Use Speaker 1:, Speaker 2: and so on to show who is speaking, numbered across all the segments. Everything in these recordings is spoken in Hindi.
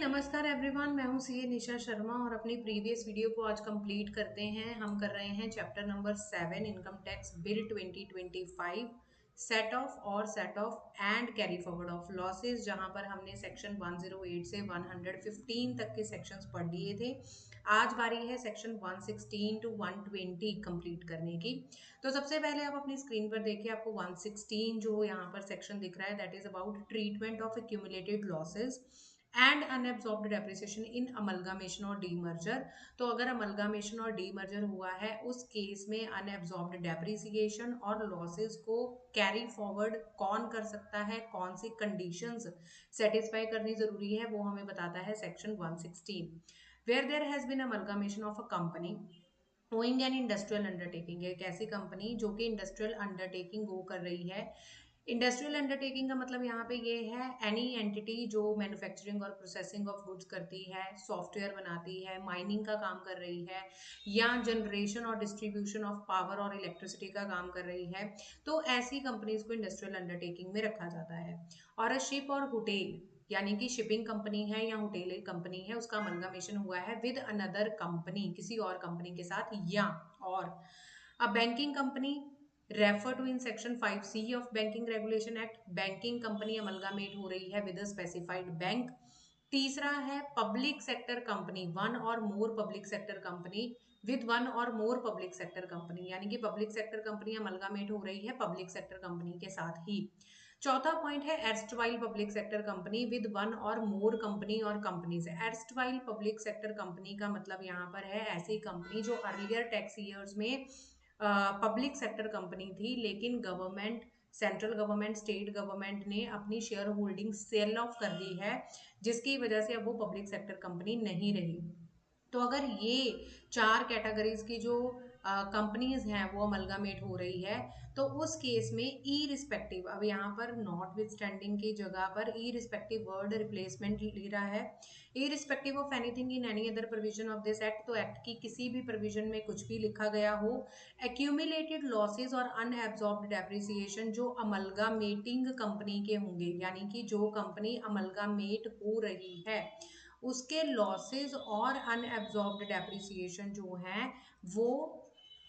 Speaker 1: नमस्कार एवरीवन, मैं हूं सीए निशा शर्मा और अपनी प्रीवियस वीडियो को आज कंप्लीट करते हैं। हम कर रहे हैं chapter number 7 income tax bill 2025 set off और set off and carry forward of losses, जहां पर हमने सेक्शन 108 से 115 तक के सेक्शंस पढ़ लिए थे। आज बारी है सेक्शन 116 टू 120 कंप्लीट करने की। तो सबसे पहले आप अपनी स्क्रीन पर देखिए, आपको 116 जो यहाँ पर सेक्शन दिख रहा है, that is about treatment of accumulated losses and unabsorbed depreciation in amalgamation और डीमर्जर। तो अगर अमलगामेशन और डीमर्जर हुआ है, उस केस में अनएब्सॉर्ब्ड डेप्रिसिएशन और लॉसेस को कैरी फॉरवर्ड कौन कर सकता है, कौन सी कंडीशंस सेटिस्फाई करनी जरूरी है, वो हमें बताता है section 116। Where there has been amalgamation of a company owing an industrial undertaking, एक ऐसी कंपनी जो कि इंडस्ट्रियल अंडरटेकिंग गो कर रही है। इंडस्ट्रियल अंडरटेकिंग का मतलब यहाँ पे ये है एनी एंटिटी जो मैन्युफैक्चरिंग और प्रोसेसिंग ऑफ गुड्स करती है, सॉफ्टवेयर बनाती है, माइनिंग का काम कर रही है, या जनरेशन और डिस्ट्रीब्यूशन ऑफ पावर और इलेक्ट्रिसिटी का काम कर रही है, तो ऐसी कंपनीज को इंडस्ट्रियल अंडरटेकिंग में रखा जाता है। और अ शिप और होटेल, यानी कि शिपिंग कंपनी है या होटेल कंपनी है, उसका अमलगामेशन हुआ है विद अनदर कंपनी, किसी और कंपनी के साथ, या और a banking company refer to in section 5C of banking regulation act, banking company amalgamate हो रही है विद अ स्पेसिफाइड बैंक। तीसरा है पब्लिक सेक्टर कंपनी, वन और मोर public sector company with one और मोर पब्लिक सेक्टर कंपनी, यानी कि पब्लिक सेक्टर कंपनी अमलगामेट हो रही है पब्लिक सेक्टर कंपनी के साथ ही। चौथा पॉइंट है erstwhile public sector company with one और मोर कंपनी और companies. Erstwhile public sector company का मतलब यहाँ पर है ऐसी कंपनी जो अर्लियर टैक्स ईयर्स में पब्लिक सेक्टर कंपनी थी, लेकिन government, central government, state government ने अपनी शेयर होल्डिंग सेल ऑफ कर दी है, जिसकी वजह से अब वो पब्लिक सेक्टर कंपनी नहीं रही। तो अगर ये चार कैटेगरीज की जो कंपनीज हैं वो अमलगामेट हो रही है, तो उस केस में ई रिस्पेक्टिव, अब यहाँ पर नॉट विद स्टैंडिंग की जगह पर ई रिस्पेक्टिव वर्ड रिप्लेसमेंट ले रहा है। Irrespective of anything in any other provision of this act, तो एक्ट की किसी भी प्रोविजन में कुछ भी लिखा गया हो, एक्यूमुलेटेड लॉसेज और अनएब्सॉर्ब्ड डेप्रिसिएशन जो अमलगामेटिंग कंपनी के होंगे, यानी कि जो कंपनी अमलगामेट हो रही है उसके लॉसेज और अनएब्सॉर्ब्ड डेप्रिसिएशन जो हैं वो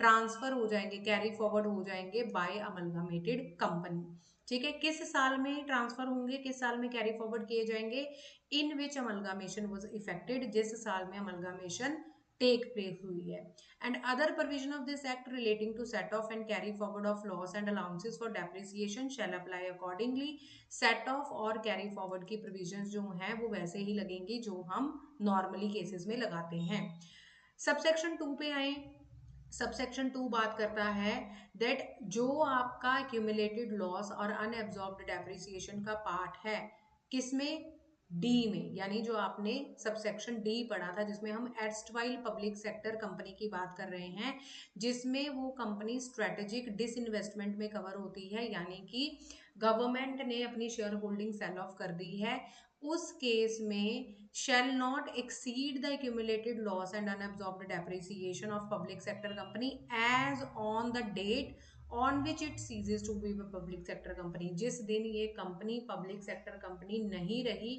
Speaker 1: ट्रांसफर हो जाएंगे, कैरी फॉरवर्ड हो जाएंगे बाय अमलगामेटेड कंपनी। ठीक है, किस साल में ट्रांसफर होंगे, किस साल में कैरी फॉरवर्ड किए जाएंगे? इन विच अमलगामेशन वाज इफेक्टेड, जिस साल में अमलगामेशन टेक प्लेस हुई है। And other provision of this act relating to set off and carry forward of loss and allowances for depreciation shall apply accordingly. Set off और कैरी फॉरवर्ड की प्रोविजंस जो हैं वो वैसे ही लगेंगी जो हम नॉर्मली केसेस में लगाते हैं। सबसेक्शन 2 पे आए। सबसेक्शन 2 बात करता है दैट जो आपका एक्यूमुलेटेड लॉस और अनएब्सॉर्ब्ड डेप्रिसिएशन का पार्ट है, किसमें? डी में, यानी जो आपने सबसेक्शन डी पढ़ा था जिसमें हम एर्स्टवाइल पब्लिक सेक्टर कंपनी की बात कर रहे हैं, जिसमें वो कंपनी स्ट्रेटेजिक डिसइन्वेस्टमेंट में कवर होती है, यानी कि गवर्नमेंट ने अपनी शेयर होल्डिंग सेल ऑफ कर दी है। उस केस में shall not exceed the accumulated loss and unabsorbed depreciation of public sector company as on the date on which it ceases to be a public sector company। जिस दिन ये कंपनी पब्लिक सेक्टर कंपनी नहीं रही,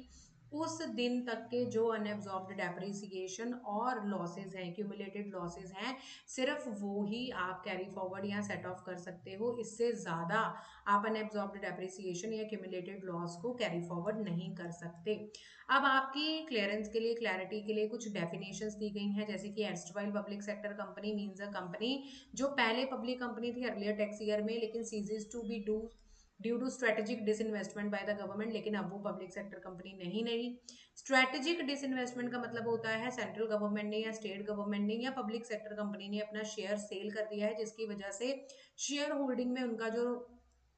Speaker 1: उस दिन तक के जो अनएब्सॉर्ब्ड डेप्रिसिएशन और लॉसेज हैं, एक्यूमुलेटेड लॉसेज हैं, सिर्फ वो ही आप कैरी फॉरवर्ड या सेट ऑफ कर सकते हो। इससे ज्यादा आप अनएब्सॉर्ब्ड डेप्रिसिएशन या एक्यूमुलेटेड लॉस को कैरी फॉरवर्ड नहीं कर सकते। अब आपकी क्लियरेंस के लिए, क्लैरिटी के लिए कुछ डेफिनेशंस दी गई हैं, जैसे कि erstwhile public sector company means a company जो पहले पब्लिक कंपनी थी अर्लियर टैक्स ईयर में, लेकिन ceases to be due to strategic disinvestment by the government, लेकिन अब वो पब्लिक सेक्टर कंपनी नहीं रही। स्ट्रेटेजिक डिसइन्वेस्टमेंट का मतलब होता है सेंट्रल गवर्नमेंट ने या स्टेट गवर्नमेंट ने या पब्लिक सेक्टर कंपनी ने अपना शेयर सेल कर दिया है, जिसकी वजह से शेयर होल्डिंग में उनका जो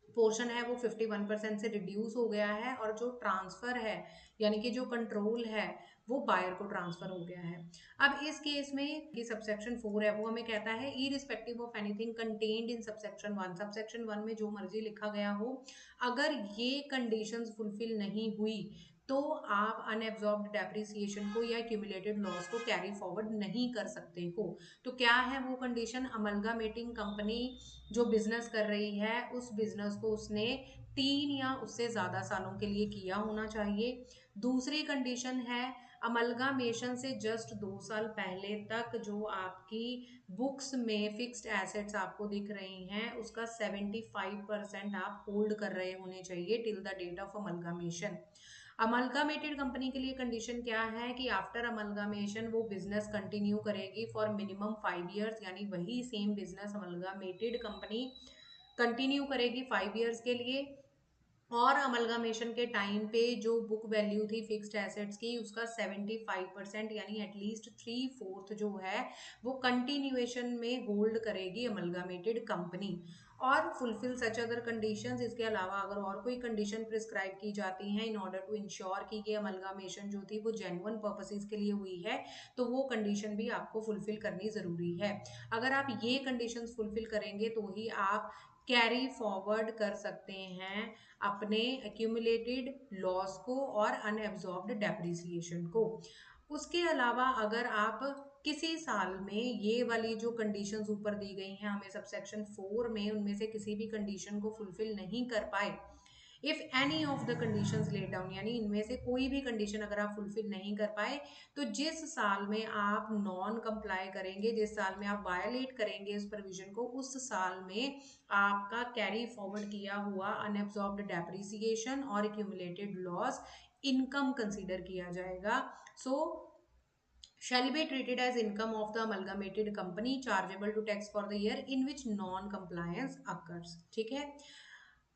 Speaker 1: पोर्शन है वो 51% से रिड्यूस हो गया है, और जो ट्रांसफर है यानी कि जो कंट्रोल है वो बायर को ट्रांसफर हो गया है। अब इस केस में ये सबसेक्शन 4 है, वो हमें कहता है irrespective of anything contained in subsection 1, subsection 1 में जो मर्जी लिखा गया हो, अगर ये कंडीशंस फुलफिल नहीं हुई तो आप अनएब्सॉर्ब्ड डेप्रिसिएशन को या एक्यूमुलेटेड लॉस को कैरी फॉरवर्ड नहीं कर सकते हो। तो क्या है वो कंडीशन? अमलगामेटिंग कंपनी जो बिजनेस कर रही है, उस बिजनेस को उसने 3 या उससे ज्यादा सालों के लिए किया होना चाहिए। दूसरी कंडीशन है अमलगामेशन से जस्ट 2 साल पहले तक जो आपकी बुक्स में फिक्स्ड एसेट्स आपको दिख रही हैं उसका 75% आप होल्ड कर रहे होने चाहिए till the date of amalgamation. Amalgamated company के लिए कंडीशन क्या है कि आफ्टर अमलगामेशन वो बिजनेस कंटिन्यू करेगी फॉर मिनिमम 5 इयर्स, यानी वही same business amalgamated company continue करेगी 5 इयर्स के लिए। और अमलगामेशन के टाइम पे जो बुक वैल्यू थी फिक्स्ड एसेट्स की उसका 75% यानी एटलीस्ट 3/4 जो है वो कंटिन्यूएशन में होल्ड करेगी अमलगामेटेड कंपनी। और फुलफिल सच अदर कंडीशंस, इसके अलावा अगर और कोई कंडीशन प्रिस्क्राइब की जाती हैं इन ऑर्डर टू इंश्योर कि ये अमलगामेशन जो थी वो जेन्युइन पर्पसेस के लिए हुई है, तो वो कंडीशन भी आपको फुलफिल करनी जरूरी है। अगर आप ये कंडीशंस फुलफिल करेंगे तो ही आप कैरी फॉरवर्ड कर सकते हैं अपने एक्यूमुलेटेड लॉस को और अनएब्जॉर्ब्ड डेप्रिसिएशन को। उसके अलावा अगर आप किसी साल में ये वाली जो कंडीशंस ऊपर दी गई हैं हमें सबसेक्शन 4 में, उनमें से किसी भी कंडीशन को फुलफिल नहीं कर पाए, if any of the conditions laid down, यानी इनमें से कोई भी कंडीशन अगर आप फुलफिल नहीं कर पाए, तो जिस साल में आप नॉन कंप्लाई करेंगे, जिस साल में आप वायलेट करेंगे इस प्रोविजन को, उस साल में आपका कैरी फॉरवर्ड किया हुआ अनएब्जॉर्ब्ड डेप्रिसिएशन और एक्यूमुलेटेड लॉस इनकम कंसीडर किया जाएगा। सो shall be treated as income of the amalgamated company chargeable to tax for the year in which non compliance occurs। ठीक है,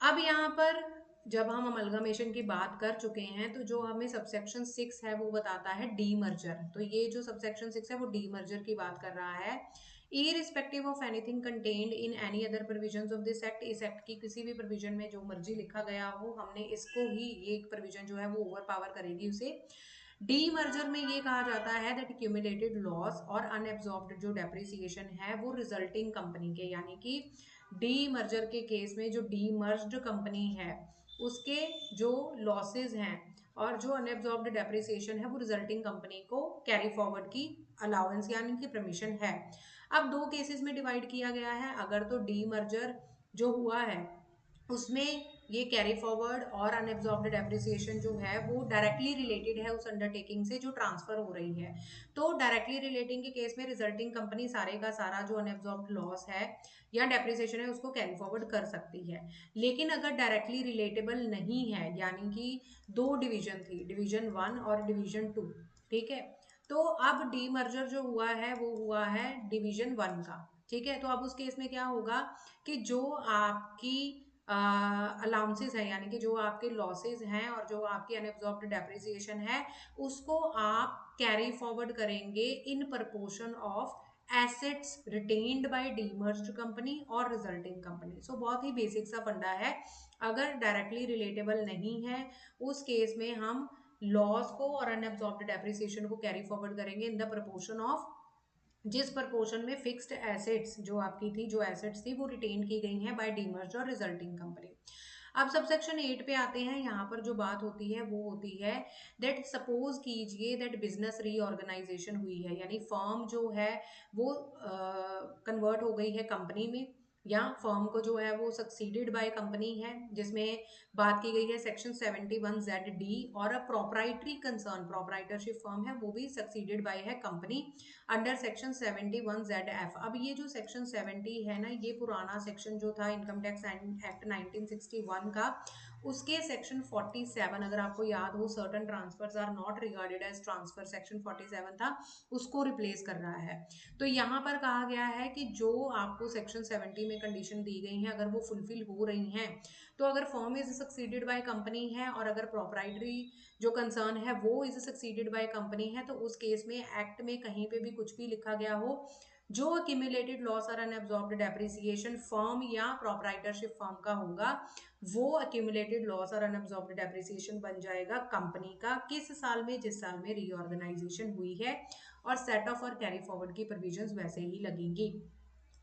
Speaker 1: अब यहाँ पर जब हम अमलगामेशन की बात कर चुके हैं तो जो हमें सबसेक्शन 6 है वो बताता है डीमर्जर। तो ये जो सबसेक्शन 6 है वो डीमर्जर की बात कर रहा है। irrespective of anything contained in any other provisions of this act, इस एक्ट की किसी भी प्रोविजन में जो मर्जी लिखा गया हो, हमने इसको ही ये प्रोविजन जो है वो ओवर पावर करेगी उसे। डीमर्जर में ये कहा जाता है दैट क्यूमुलेटेड लॉस और अनएब्जॉर्ब्ड जो डेप्रिसिएशन है वो रिजल्टिंग कंपनी के, यानी कि डीमर्जर के केस में जो डीमर्ज्ड कंपनी है उसके जो लॉसेस हैं और जो अनएब्जॉर्ब्ड डेप्रिसिएशन है वो रिजल्टिंग कंपनी को कैरी फॉरवर्ड की अलाउंस यानी कि परमिशन है। अब दो केसेस में डिवाइड किया गया है। अगर तो डीमर्जर जो हुआ है उसमें ये कैरी फॉरवर्ड और अनएब्जॉर्ब्ड डेप्रिसिएशन जो है वो डायरेक्टली रिलेटेड है उस अंडरटेकिंग से जो ट्रांसफर हो रही है। तो डायरेक्टली रिलेटिंग के केस में रिजल्टिंग कंपनी सारे का सारा जो अनएब्जॉर्ब्ड लॉस है या डेप्रिसिएशन है उसको कैरी फॉरवर्ड कर सकती है। लेकिन अगर डायरेक्टली रिलेटेबल नहीं है, यानी कि दो डिवीजन थी, डिवीजन 1 और डिवीजन 2, ठीक है, तो अब डीमर्जर जो हुआ है वो हुआ है डिवीजन 1 का। ठीक है, तो अब उस केस में क्या होगा कि जो आपकी अलाउंसेस है यानी कि जो आपके लॉसेस हैं और जो आपकी अनएब्जॉर्ब्ड डेप्रिसिएशन है उसको आप कैरी फॉरवर्ड करेंगे in proportion of assets retained by demerged company और रिजल्टिंग कंपनी। सो बहुत ही बेसिक सा फंडा है। अगर डायरेक्टली रिलेटेबल नहीं है उस केस में हम लॉस को और अनएब्जॉर्ब्ड डेप्रिसिएशन को कैरी फॉरवर्ड करेंगे इन द प्रपोर्शन ऑफ जिस प्रपोर्शन में फिक्स्ड एसेट्स जो आपकी थी, जो एसेट्स थी वो रिटेन की गई हैं बाय डीमर्ज्ड और रिजल्टिंग कंपनी। अब सबसेक्शन 8 पे आते हैं। यहाँ पर जो बात होती है वो होती है दैट सपोज कीजिए दैट बिजनेस रीऑर्गेनाइजेशन हुई है, यानी फर्म जो है वो कन्वर्ट हो गई है कंपनी में, या फर्म को जो है वो सक्सीडेड बाय कंपनी है जिसमें बात की गई है सेक्शन 71Z(d) और अ प्रोप्राइटरी कंसर्न प्रोप्राइटरशिप फर्म है वो भी सक्सीडेड बाय है कंपनी अंडर सेक्शन 71Z(f)। अब ये जो सेक्शन 70 है ना, ये पुराना सेक्शन जो था इनकम टैक्स एक्ट 1961 का, उसके सेक्शन 47 अगर आपको याद हो, certain transfers are not regarded as transfer, section 47 था, उसको रिप्लेस कर रहा है। तो यहाँ पर कहा गया है कि जो आपको सेक्शन 70 में कंडीशन दी गई है अगर वो फुलफिल हो रही हैं, तो अगर firm is succeeded by company है और अगर प्रोप्राइटरी जो कंसर्न है वो इज सक्सीडेड बाय कंपनी है, तो उस केस में एक्ट में कहीं पे भी कुछ भी लिखा गया हो, जो अक्यूमुलेटेड लॉस और अनअब्जॉर्ब्ड डेप्रिसिएशन फर्म या प्रोप्राइटरशिप फर्म का होगा वो अक्यूमुलेटेड लॉस और अनअब्जॉर्ब्ड डेप्रिसिएशन बन जाएगा कंपनी का। किस साल में? जिस साल में रीऑर्गेनाइजेशन हुई है, और सेट ऑफ और कैरी फॉरवर्ड की प्रोविजंस वैसे ही लगेंगी।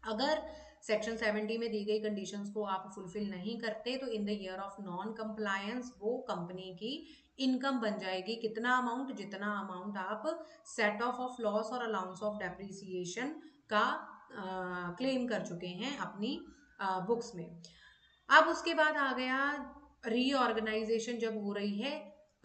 Speaker 1: अगर सेक्शन 70 में दी गई कंडीशंस को आप फुलफिल नहीं करते तो in the year of non compliance वो कंपनी की इनकम बन जाएगी। कितना अमाउंट? जितना अमाउंट आप सेट ऑफ लॉस और अलाउंस ऑफ डेप्रिसिएशन का क्लेम कर चुके हैं अपनी बुक्स में। अब उसके बाद आ गया रीऑर्गेनाइजेशन जब हो रही है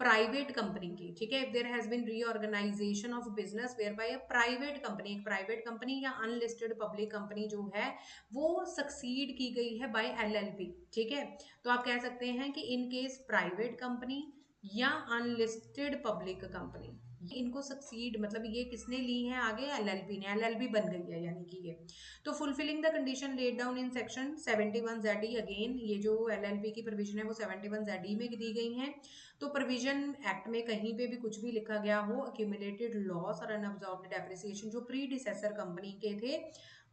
Speaker 1: प्राइवेट कंपनी की, ठीक है। If there has been reorganisation of business where by a private company, एक प्राइवेट कंपनी या अनलिस्टेड पब्लिक कंपनी जो है वो सक्सीड की गई है बाय एलएलपी, ठीक है। तो आप कह सकते हैं कि इन केस प्राइवेट कंपनी या अनलिस्टेड पब्लिक कंपनी, इनको सक्सीड मतलब ये किसने ली है आगे, एलएलपी ने, एलएलपी बन गई है यानी कि ये। तो fulfilling the condition laid down in section 71 ZE, again ये जो एलएलपी की प्रोविजन है वो 71 ZE में दी गई है। तो प्रोविजन एक्ट में कहीं पे भी कुछ भी लिखा गया हो, अक्यूमुलेटेड लॉस और अनअब्जॉर्ब्ड डेप्रिसिएशन जो प्रीडिसेसर कंपनी के थे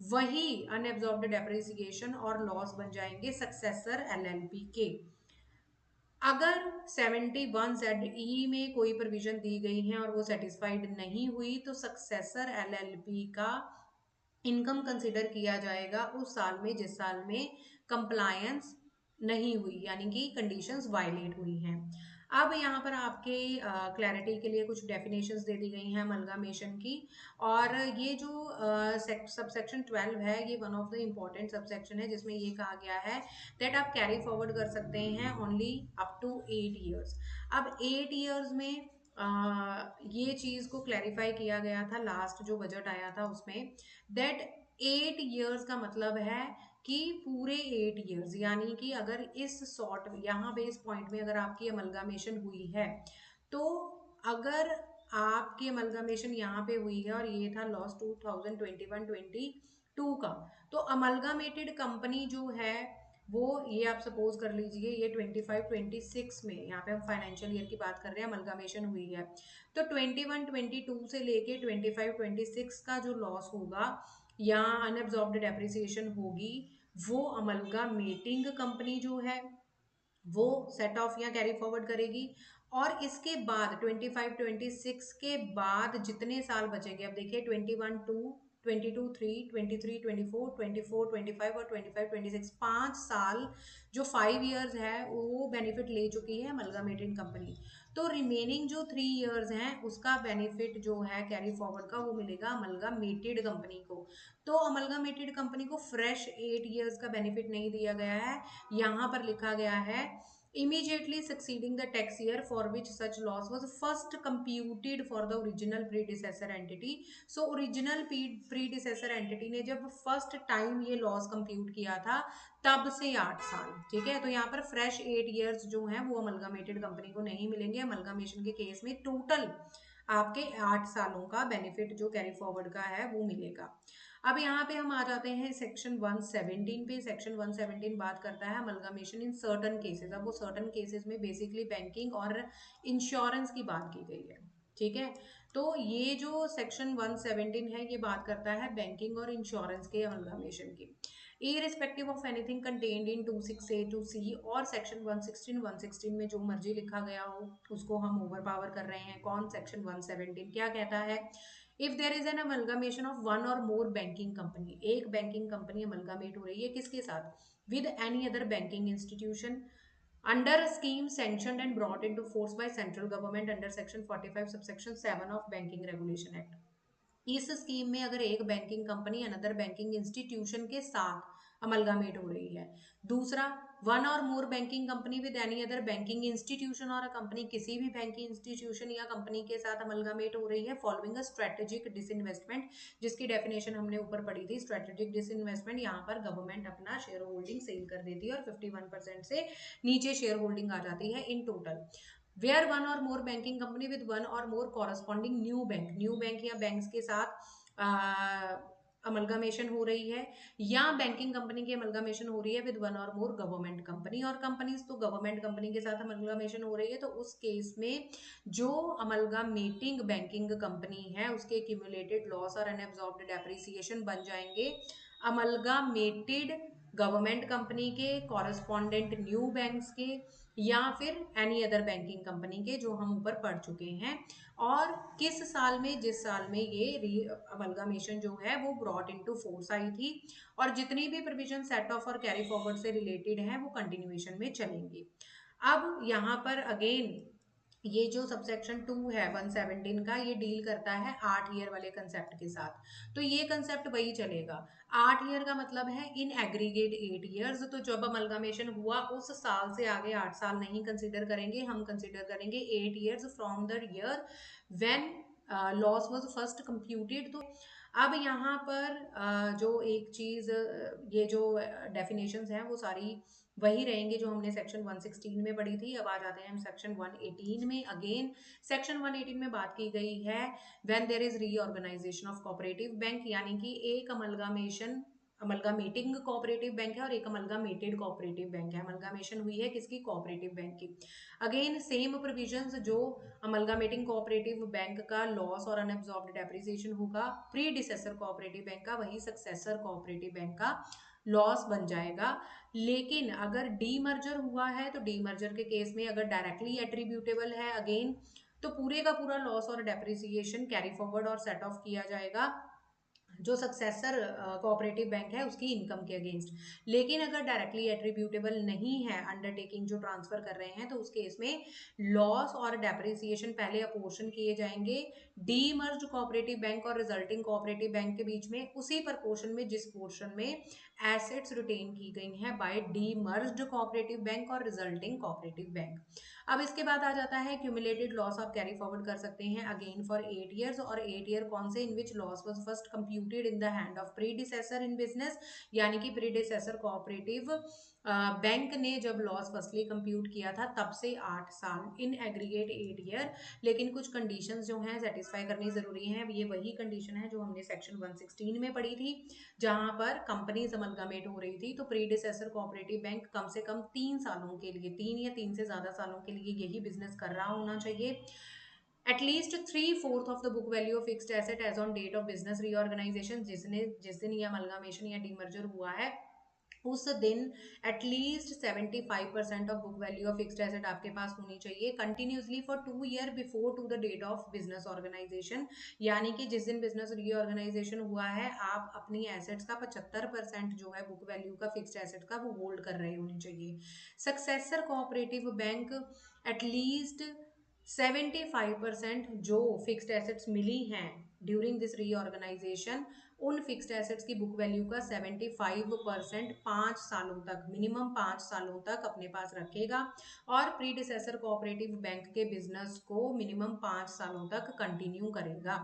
Speaker 1: वही अनएब्जॉर्ब्ड डेप्रिसिएशन और लॉस बन जाएंगे सक्सेसर एलएलपी के। अगर 71 ZE में कोई प्रोविजन दी गई है और वो सेटिस्फाइड नहीं हुई तो सक्सेसर एलएलपी का इनकम कंसिडर किया जाएगा उस साल में जिस साल में कंप्लायंस नहीं हुई यानी कि कंडीशंस वायलेट हुई हैं। अब यहाँ पर आपके क्लैरिटी के लिए कुछ डेफिनेशंस दे दी गई हैं अमलगामेशन की। और ये जो सबसेक्शन 12 है ये one of the important subsection है जिसमें ये कहा गया है दैट आप कैरी फॉरवर्ड कर सकते हैं ओनली अप टू 8 ईयर्स। अब 8 ईयर्स में ये चीज़ को क्लैरिफाई किया गया था लास्ट जो बजट आया था उसमें, दैट 8 ईयर्स का मतलब है कि पूरे 8 ईयर्स, यानी कि अगर इस सॉर्ट यहाँ पे इस पॉइंट में अगर आपकी अमलगामेशन हुई है तो अगर आपकी अमलगामेशन यहाँ पे हुई है और ये था लॉस 2021-22 का, तो अमलगामेटेड कंपनी जो है वो ये आप सपोज कर लीजिए ये 25-26 में, यहाँ पे हम फाइनेंशियल ईयर की बात कर रहे हैं, अमलगामेशन हुई है तो 21-22 से लेके 25-26 का जो लॉस होगा या अनएब्जॉर्ब्ड डेप्रिसिएशन होगी वो अमलगामेटिंग कंपनी जो है वो सेट ऑफ या कैरी फॉरवर्ड करेगी। और इसके बाद 25-26 के बाद जितने साल बचेंगे, अब देखिए 21-2, 22-3, 23, 24, 24, 25 और 25-26 5 साल जो 5 ईयर्स है वो बेनिफिट ले चुकी है अमलगामेटेड कंपनी। तो रिमेनिंग जो 3 ईयर्स हैं उसका बेनिफिट जो है कैरी फॉरवर्ड का वो मिलेगा अमलगामेटेड कंपनी को। तो अमलगामेटेड कंपनी को फ्रेश 8 ईयर्स का बेनिफिट नहीं दिया गया है, यहाँ पर लिखा गया है immediately succeeding the tax year for which such loss was first computed for the original predecessor entity। so original predecessor entity ने जब फर्स्ट टाइम ये लॉस कंप्यूट किया था तब से 8 साल, ठीक है। तो यहाँ पर फ्रेश 8 ईयर्स जो हैं वो अमलगामेटेड कंपनी को नहीं मिलेंगे। अमलगामेशन के केस में टोटल आपके 8 सालों का बेनिफिट जो कैरी फॉरवर्ड का है वो मिलेगा। अब यहाँ पे हम आ जाते हैं सेक्शन 117 पे। सेक्शन 117 बात करता है अमलगामेशन इन सर्टन केसेस। अब वो सर्टन केसेस में बेसिकली बैंकिंग और इंश्योरेंस की बात की गई है, ठीक है। तो ये जो सेक्शन 117 है ये बात करता है बैंकिंग और इंश्योरेंस के अमलगामेशन की। irrespective of anything contained in 26A to C और सेक्शन 116 में जो मर्जी लिखा गया हो उसको हम ओवर पावर कर रहे हैं। कौन? सेक्शन 117 क्या कहता है? If there is an amalgamation of one और मोर बैंकिंग कंपनी, एक बैंकिंग कंपनी अमलगामेट हो रही है किसके साथ? With any other banking institution under scheme sanctioned and brought into force by central government under section 45 subsection 7 of banking regulation act. इस स्कीम में अगर एक banking company another banking institution के साथ अमलगामेट हो रही है। दूसरा, वन और more banking company with any other banking institution और कंपनी किसी भी बैंकिंग इंस्टीट्यूशन या कंपनी के साथ अमलगामेट हो रही है फॉलोइंग अ स्ट्रेटेजिक डिसइन्वेस्टमेंट, जिसकी डेफिनेशन हमने ऊपर पढ़ी थी। स्ट्रेटेजिक डिसइन्वेस्टमेंट, यहाँ पर गवर्नमेंट अपना शेयर होल्डिंग सेल कर देती है और 51% से नीचे शेयर होल्डिंग आ जाती है इन टोटल। वेयर वन और more banking company with one और मोर कॉरस्पॉन्डिंग न्यू बैंक या बैंक्स के साथ अमलगामेशन हो रही है, या बैंकिंग कंपनी की अमलगामेशन हो रही है विद वन और मोर गवर्नमेंट कंपनी और कंपनीज, तो गवर्नमेंट कंपनी के साथ अमलगामेशन हो रही है तो उस केस में जो अमलगामेटिंग बैंकिंग कंपनी है उसके क्यूमुलेटेड लॉस और अनएब्जॉर्ब्ड डेप्रिसिएशन बन जाएंगे अमलगामेटेड गवर्नमेंट कंपनी के, कॉरस्पॉन्डेंट न्यू बैंक्स के, या फिर एनी अदर बैंकिंग कंपनी के जो हम ऊपर पढ़ चुके हैं। और किस साल में? जिस साल में ये अमलगामेशन जो है वो ब्रॉट इनटू फोर्स आई थी। और जितनी भी प्रोविजन सेट ऑफ और कैरी फॉरवर्ड से रिलेटेड है वो कंटिन्यूएशन में चलेंगी। अब यहाँ पर अगेन ये जो सबसेक्शन 2 है 117 का, ये डील करता है 8 ईयर वाले कंसेप्ट के साथ। तो ये कंसेप्ट वही चलेगा। 8 ईयर का मतलब है इन एग्रीगेट 8 ईयर्स। तो जब अमलगामेशन हुआ उस साल से आगे 8 साल नहीं कंसिडर करेंगे, हम कंसिडर करेंगे 8 years from the year when loss was first computed. तो अब यहाँ पर जो एक चीज, ये जो डेफिनेशंस हैं वो सारी वही रहेंगे जो हमने सेक्शन 116 में पढ़ी थी। अब आ जाते हैं हम सेक्शन 118 में। अगेन सेक्शन 118 में बात की गई है when there is reorganisation of cooperative bank, यानी कि एक अमलगामेशन, अमलगामेटिंग कोऑपरेटिव बैंक है और एक अमलगामेटेड कोऑपरेटिव बैंक है। अमलगामेशन हुई है किसकी? कोऑपरेटिव बैंक की। अगेन सेम प्रोविजंस, जो अमलगामेटिंग कोऑपरेटिव बैंक का लॉस और अनअब्सॉर्ब्ड डेप्रिसिएशन होगा प्रीडिसेसर कोऑपरेटिव बैंक का, वही सक्सेसर कोऑपरेटिव बैंक का लॉस बन जाएगा। लेकिन अगर डीमर्जर हुआ है तो डीमर्जर के केस में अगर डायरेक्टली एट्रीब्यूटेबल है अगेन, तो पूरे का पूरा लॉस और डेप्रिसिएशन कैरी फॉरवर्ड और सेट ऑफ किया जाएगा जो सक्सेसर कोऑपरेटिव बैंक है उसकी इनकम के अगेंस्ट। लेकिन अगर डायरेक्टली एट्रीब्यूटेबल नहीं है अंडरटेकिंग जो ट्रांसफर कर रहे हैं, तो उस केस में लॉस और डेप्रिसिएशन पहले अपोर्शन किए जाएंगे डीमर्ज्ड कोऑपरेटिव बैंक और रिजल्टिंग कोऑपरेटिव बैंक के बीच में, उसी प्रपोर्शन में जिस पोर्शन में एसेट्स रिटेन की गई हैं बाय डीमर्ज्ड कोऑपरेटिव बैंक और रिजल्टिंग कोऑपरेटिव बैंक। अब इसके बाद आ जाता है क्यूमुलेटेड लॉस। आप कैरी फॉरवर्ड कर सकते हैं अगेन फॉर 8 ईयर्स। और 8 ईयर कौन से? In which loss was first computed in the hand of predecessor in business, यानी कि प्रीडिसेसर कोऑपरेटिव बैंक ने जब लॉस फर्स्टली कंप्यूट किया था तब से 8 साल, इन एग्रीगेट 8 ईयर। लेकिन कुछ कंडीशंस जो हैं सेटिस्फाई करनी जरूरी है। ये वही कंडीशन है जो हमने सेक्शन 116 में पढ़ी थी, जहां पर कंपनीज अमलगामेट हो रही थी। तो प्रीडिसेसर कोऑपरेटिव बैंक कम से कम 3 सालों के लिए, 3 या 3 से ज्यादा सालों के लिए यही बिजनेस कर रहा होना चाहिए। At least 3/4 of the book value of fixed asset as on date of business reorganisation, जिस दिन ये अमलगामेशन या डीमर्जर हुआ है उस दिन at least 75% of book value of fixed asset आपके पास होनी चाहिए continuously for 2 year before to the date of business organisation. यानी कि जिस दिन बिजनेस रीऑर्गेनाइजेशन हुआ है आप अपनी एसेट्स का 75% जो है बुक वैल्यू का फिक्स्ड एसेट का वो होल्ड कर रहे होने चाहिए। सक्सेसर कोऑपरेटिव बैंक एटलीस्ट 75% जो फिक्स्ड एसेट्स मिली हैं ड्यूरिंग दिस रीऑर्गेनाइजेशन, उन फिक्स्ड एसेट्स की बुक वैल्यू का 75% 5 सालों तक, मिनिमम 5 सालों तक अपने पास रखेगा और प्रीडिसेसर कोऑपरेटिव बैंक के बिजनेस को मिनिमम 5 सालों तक कंटिन्यू करेगा।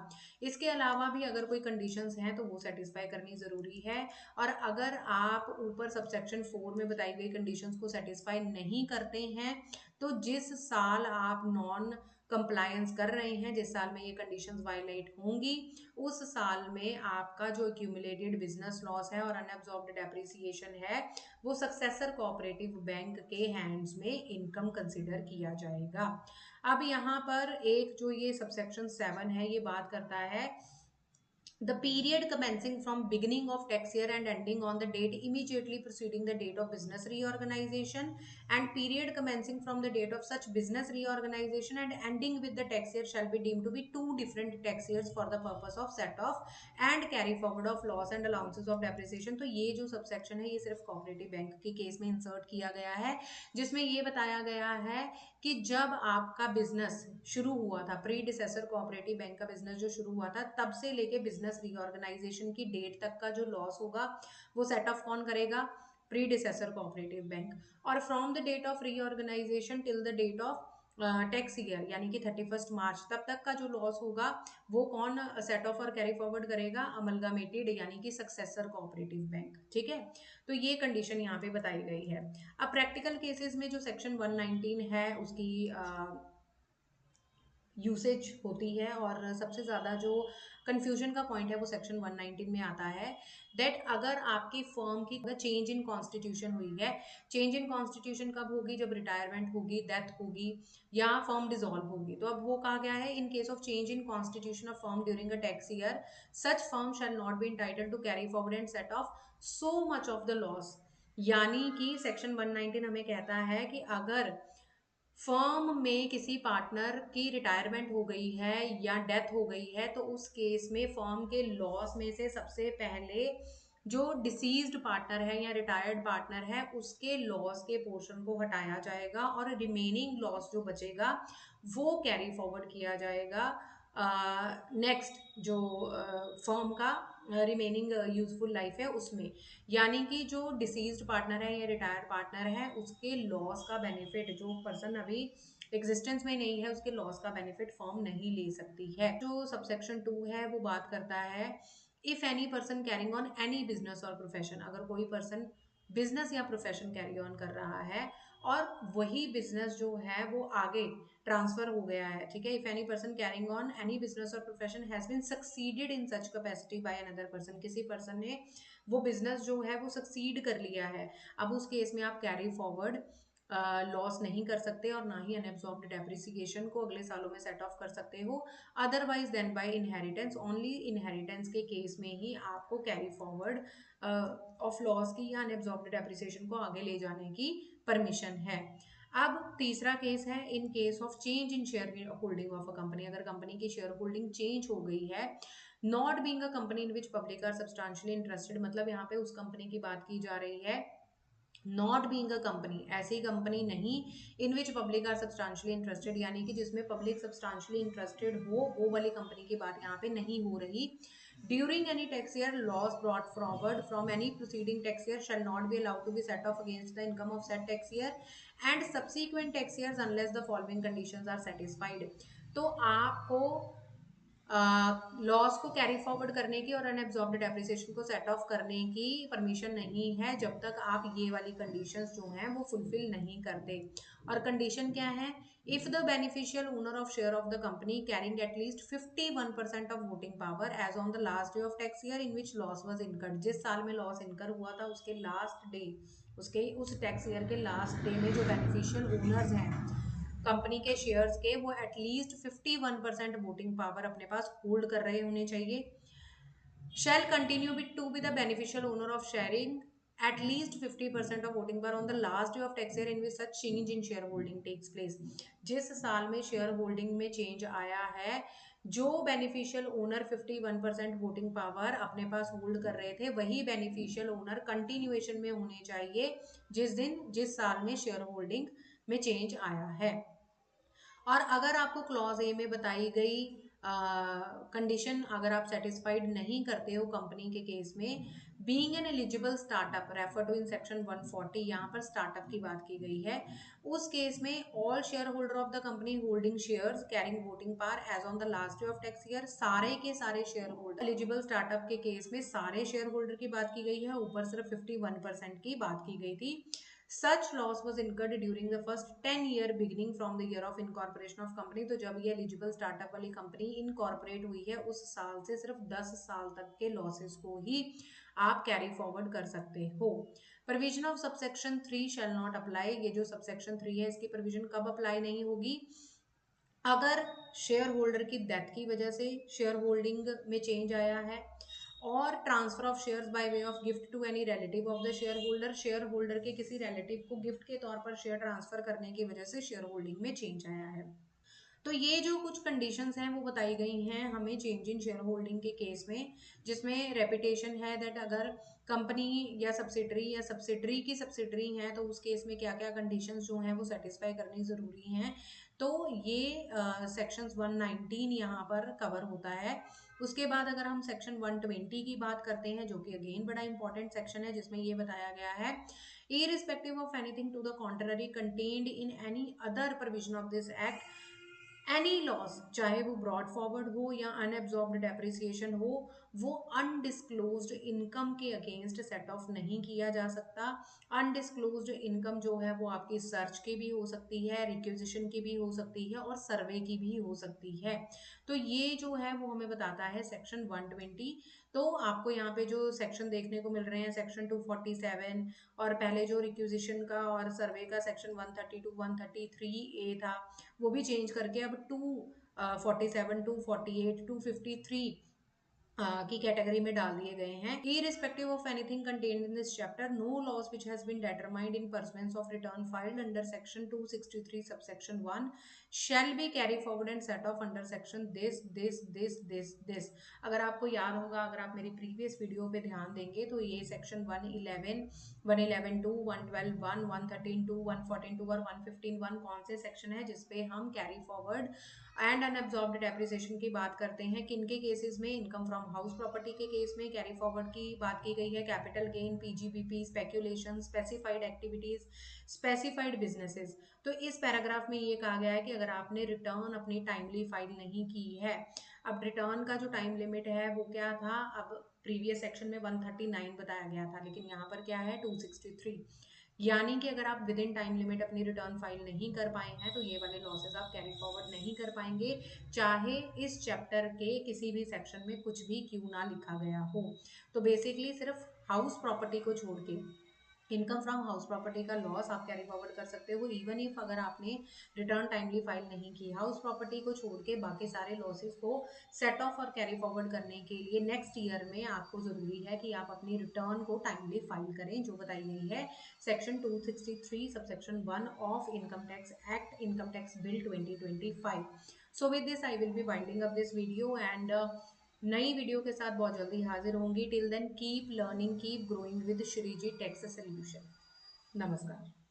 Speaker 1: इसके अलावा भी अगर कोई कंडीशंस हैं तो वो सेटिस्फाई करनी जरूरी है। और अगर आप ऊपर सबसेक्शन 4 में बताई गई कंडीशंस को सेटिस्फाई नहीं करते हैं, तो जिस साल आप नॉन कंप्लायंस कर रहे हैं, जिस साल में ये कंडीशंस वायलेट होंगी, उस साल में आपका जो एक्यूमुलेटेड बिजनेस लॉस है और अनअब्सॉर्ब्ड डेप्रिसिएशन है वो सक्सेसर कोऑपरेटिव बैंक के हैंड्स में इनकम कंसिडर किया जाएगा। अब यहाँ पर एक जो ये सबसेक्शन 7 है ये बात करता है the period commencing from beginning of tax year and ending on the date immediately preceding the date of business reorganization, and period commencing from the date of such business reorganization and ending with the tax year shall be deemed to be two different tax years for the purpose of set off and carry forward of loss and allowances of depreciation। तो ये जो सबसेक्शन है ये सिर्फ कोऑपरेटिव बैंक के केस में इंसर्ट किया गया है, जिसमें ये बताया गया है कि जब आपका बिजनेस शुरू हुआ था, प्रीडिसेसर कोऑपरेटिव बैंक का बिजनेस जो शुरू हुआ था, तब से लेके बिजनेस रीऑर्गेनाइजेशन की डेट तक का जो लॉस होगा वो सेट ऑफ कौन करेगा? Predecessor cooperative bank. और from the date of reorganisation till the date of tax year, यानी कि 31 मार्च तब तक का जो लॉस होगा वो कौन सेट ऑफ और कैरी फॉरवर्ड करेगा? अमलगामेटेड यानी कि सक्सेसर कोऑपरेटिव बैंक। ठीक है, तो ये कंडीशन यहाँ पे बताई गई है। अब प्रैक्टिकल केसेस में जो सेक्शन 119 है उसकी यूसेज होती है, और सबसे ज़्यादा जो कंफ्यूजन का पॉइंट है वो सेक्शन 119 में आता है दैट अगर आपकी फर्म की चेंज इन कॉन्स्टिट्यूशन हुई है, चेंज इन कॉन्स्टिट्यूशन कब होगी? जब रिटायरमेंट होगी, डेथ होगी या फर्म डिसॉल्व होगी। तो अब वो कहा गया है in case of change in constitution of firm during a tax year such firm shall not be entitled to carry forward and set off so much of the loss. यानी कि सेक्शन 119 हमें कहता है कि अगर फर्म में किसी पार्टनर की रिटायरमेंट हो गई है या डेथ हो गई है तो उस केस में फर्म के लॉस में से सबसे पहले जो डिसीज्ड पार्टनर है या रिटायर्ड पार्टनर है उसके लॉस के पोर्शन को हटाया जाएगा और रिमेनिंग लॉस जो बचेगा वो कैरी फॉरवर्ड किया जाएगा नेक्स्ट जो फर्म का रिमेनिंग यूजफुल लाइफ है उसमें। यानी कि जो डिसीज्ड पार्टनर है या रिटायर्ड पार्टनर है उसके लॉस का बेनिफिट जो पर्सन अभी एग्जिस्टेंस में नहीं है उसके लॉस का बेनिफिट फर्म नहीं ले सकती है। जो सबसेक्शन 2 है वो बात करता है if any person carrying on any business or profession, अगर कोई पर्सन बिजनेस या प्रोफेशन कैरी ऑन कर रहा है और वही बिजनेस जो है वो आगे ट्रांसफर हो गया है, ठीक है। If any person carrying on any business or profession has been succeeded in such capacity by another person, किसी पर्सन ने वो बिजनेस जो है वो सक्सीड कर लिया है, अब उस केस में आप कैरी फॉरवर्ड लॉस नहीं कर सकते और ना ही अनएब्सॉर्ब्ड डेप्रिसिएशन को अगले सालों में सेट ऑफ कर सकते हो। Otherwise then by inheritance, only inheritance के केस में ही आपको कैरी फॉरवर्ड ऑफ लॉस की या अनएब्सॉर्ब्ड डेप्रिसिएशन को आगे ले जाने की परमिशन है। अब तीसरा केस है in case of change in share holding of a company, अगर कंपनी की शेयर होल्डिंग चेंज हो गई है, not being a company in which public are substantially interested, मतलब यहाँ पे उस कंपनी की बात की जा रही है नॉट बीइंग अ कंपनी, ऐसी कंपनी नहीं इन which public are substantially interested, यानी कि जिसमें पब्लिक सब्सटेंशियली इंटरेस्टेड हो वो वाली कंपनी की बात यहाँ पे नहीं हो रही। During any tax year loss brought forward from any proceeding tax year shall not be allowed to be set off against the income of set tax year and subsequent tax years unless the following conditions are satisfied. तो आपको लॉस को कैरी फॉरवर्ड करने की और अनएब्सॉर्ब्ड डेप्रिसिएशन को सेट ऑफ करने की परमिशन नहीं है जब तक आप ये वाली कंडीशंस जो हैं वो फुलफिल नहीं करते। और कंडीशन क्या है, if the beneficial owner of share of the company carrying at least 51% of voting power as on the last day of tax year in which loss was incurred, जिस साल में लॉस इनकर हुआ था उसके लास्ट डे, उसके उस टैक्स ईयर के लास्ट डे में जो बेनिफिशियल ओनर्स हैं कंपनी के शेयर्स के वो एटलीस्ट 51% वोटिंग पावर अपने पास होल्ड कर रहे होने चाहिए। shall continue to be the beneficial owner of sharing at least 50% of voting power on the last day of tax year in which such change in shareholding takes place, जिस साल में शेयर होल्डिंग में चेंज आया है जो बेनिफिशियल ओनर 51% वोटिंग पावर अपने पास होल्ड कर रहे थे वही बेनिफिशियल ओनर कंटिन्यूएशन में होने चाहिए जिस साल में शेयर होल्डिंग में चेंज आया है। और अगर आपको क्लॉज ए में बताई गई कंडीशन अगर आप सेटिस्फाइड नहीं करते हो कंपनी के केस में, being an eligible startup refer to in section 140, यहाँ पर स्टार्टअप की बात की गई है, उस केस में all share holder of the company holding shares carrying voting power as on the last day of tax year, सारे के सारे शेयर होल्डर एलिजिबल स्टार्टअप के केस में सारे शेयर होल्डर की बात की गई है, ऊपर सिर्फ 51% की बात की गई थी। Such loss was incurred during the first 10 year beginning from the year of incorporation of company, तो जब ये एलिजिबल स्टार्टअप वाली कंपनी इनकॉर्पोरेट हुई है उस साल से सिर्फ 10 साल तक के लॉसेस को ही आप कैरी फॉरवर्ड कर सकते हो। Provision of subsection 3 shall not apply, ये जो सबसेक्शन 3 है इसकी प्रोविजन कब अप्लाई नहीं होगी, अगर शेयर होल्डर की डेथ की वजह से शेयर होल्डिंग में चेंज आया है और transfer of shares by way of gift to any relative of the share holder के किसी रिलेटिव को गिफ्ट के तौर पर शेयर ट्रांसफर करने की वजह से शेयर होल्डिंग में चेंज आया है। तो ये जो कुछ कंडीशंस हैं वो बताई गई हैं हमें चेंज इन शेयर होल्डिंग के केस में, जिसमें रेपिटेशन है दैट अगर कंपनी या सब्सिडरी की सब्सिडरी है तो उस केस में क्या क्या कंडीशंस जो हैं वो सेटिस्फाई करनी ज़रूरी हैं। तो ये सेक्शंस 119 यहाँ पर कवर होता है। उसके बाद अगर हम सेक्शन 120 की बात करते हैं जो कि अगेन बड़ा इंपॉर्टेंट सेक्शन है, जिसमें ये बताया गया है irrespective of anything to the contrary contained in any other provision of this act, any loss चाहे वो ब्रॉड फॉरवर्ड हो या अनएब्जॉर्ब्ड डेप्रिसिएशन हो वो अनडिस्क्लोज्ड इनकम के अगेंस्ट सेट ऑफ नहीं किया जा सकता। अनडिस्क्लोज्ड इनकम जो है वो आपकी सर्च की भी हो सकती है, रिक्विजिशन की भी हो सकती है और सर्वे की भी हो सकती है। तो ये जो है वो हमें बताता है सेक्शन 120। तो आपको यहाँ पे जो सेक्शन देखने को मिल रहे हैं सेक्शन 247 और पहले जो रिक्विजिशन का और सर्वे का सेक्शन 132 133 ए था वो भी चेंज करके अब 247 248 253 की कैटेगरी में डाल दिए गए हैं। Irrespective of anything contained in this chapter, no laws which has been determined in pursuance of return filed under section 263 subsection 1 shall be carry forward and set off under section this। अगर आपको याद होगा, अगर आप मेरी प्रीवियस वीडियो पे ध्यान देंगे तो ये सेक्शन 111, 111(2), 112(1), 113(2), 114(2) और 115(1 कौन से सेक्शन है जिसपे हम कैरी फॉरवर्ड एंड अनअब्जॉर्ब्ड डेप्रिसिएशन की बात करते हैं। किनके केसेस में? इनकम फ्रॉम हाउस प्रॉपर्टी के केस में कैरी फॉरवर्ड की बात की गई है। Capital gain, PGBP, speculation, specified activities, specified businesses. तो इस पैराग्राफ में ये कहा गया है कि अगर आपने रिटर्न अपनी टाइमली फाइल नहीं की है, अब रिटर्न का जो टाइम लिमिट है वो क्या था, अब प्रीवियस सेक्शन में 139 बताया गया था, लेकिन यहाँ पर क्या है 263। यानी कि अगर आप विद इन टाइम लिमिट अपनी रिटर्न फाइल नहीं कर पाए हैं तो ये वाले लॉसेस आप कैरी फॉरवर्ड नहीं कर पाएंगे, चाहे इस चैप्टर के किसी भी सेक्शन में कुछ भी क्यों ना लिखा गया हो। तो बेसिकली सिर्फ हाउस प्रॉपर्टी को छोड़ के इनकम फ्रॉम हाउस प्रॉपर्टी का लॉस आप कैरी फॉरवर्ड कर सकते हो, इवन इफ अगर आपने रिटर्न टाइमली फाइल नहीं की। हाउस प्रॉपर्टी को छोड़ के बाकी सारे लॉसेस को सेट ऑफ और कैरी फॉरवर्ड करने के लिए नेक्स्ट ईयर में आपको जरूरी है कि आप अपनी रिटर्न को टाइमली फाइल करें, जो बताई गई है section 263 subsection 1 of income tax act, income tax bill 2025। So with this I will be winding up this video and नई वीडियो के साथ बहुत जल्दी हाजिर होंगी। Till then keep learning, keep growing with Shreeji tax solution. नमस्कार।